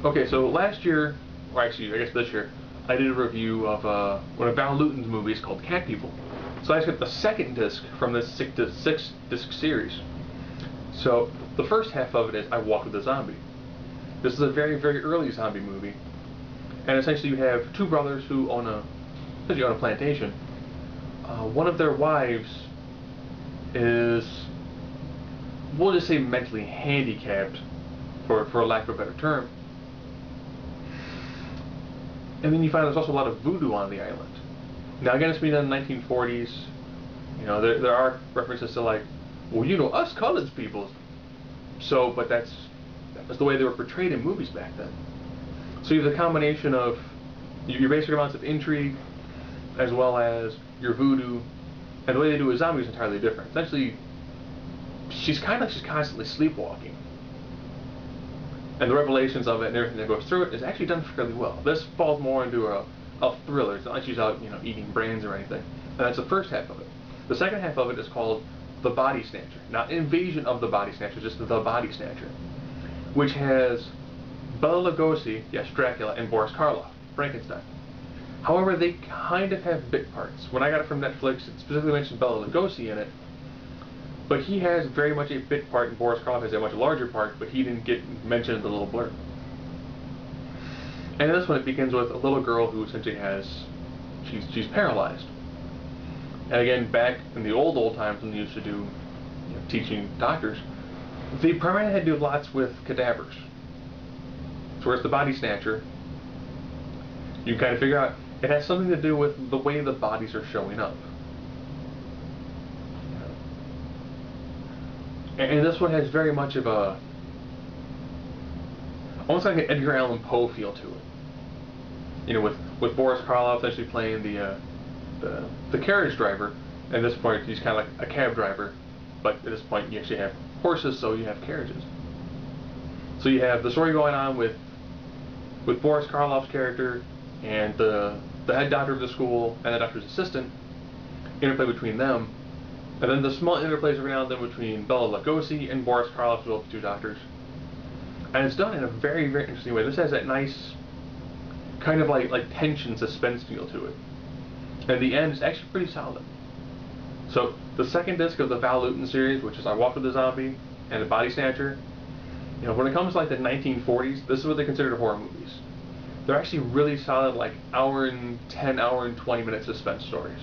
Okay, so last year, or actually, I guess this year, I did a review of one of Val Lewton's movies called Cat People. So I just got the second disc from this six disc series. So the first half of it is I Walked with a Zombie. This is a very, very early zombie movie. And essentially you have two brothers who essentially own a plantation. One of their wives is, we'll just say mentally handicapped, for lack of a better term. And then you find there's also a lot of voodoo on the island. Now again, it's being done in the 1940s. You know, there are references to like, well, you know, us colored people. So, but that was the way they were portrayed in movies back then. So you have the combination of your basic amounts of intrigue, as well as your voodoo, and the way they do a zombie is entirely different. Essentially, she's constantly sleepwalking. And the revelations of it and everything that goes through it is actually done fairly well. This falls more into a thriller. It's not like she's out, you know, eating brains or anything. And that's the first half of it. The second half of it is called The Body Snatcher. Not Invasion of the Body Snatcher, just The Body Snatcher. Which has Bela Lugosi, yes, Dracula, and Boris Karloff, Frankenstein. However, they kind of have bit parts. When I got it from Netflix, it specifically mentioned Bela Lugosi in it. But he has very much a bit part, and Boris Karloff has a much larger part, but he didn't get mentioned in the little blurb. And in this one, it begins with a little girl who essentially she's paralyzed. And again, back in the old times when they used to do, you know, teaching doctors, they primarily had to do lots with cadavers. So whereas The Body Snatcher, you can kind of figure out, it has something to do with the way the bodies are showing up. And this one has very much of a, almost like an Edgar Allan Poe feel to it. You know, with Boris Karloff essentially playing the carriage driver. At this point, he's kind of like a cab driver, but at this point, you actually have horses, so you have carriages. So you have the story going on with Boris Karloff's character and the head doctor of the school and the doctor's assistant, interplay between them, and then the small interplays every now and then between Bela Lugosi and Boris Karloff, as well as the two doctors. And it's done in a very, very interesting way. This has that nice kind of like tension, suspense feel to it. And the end is actually pretty solid. So the second disc of the Val Lewton series, which is I Walked with a Zombie and The Body Snatcher, you know, when it comes to like the 1940s, this is what they considered horror movies. They're actually really solid, like hour and 20 minute suspense stories.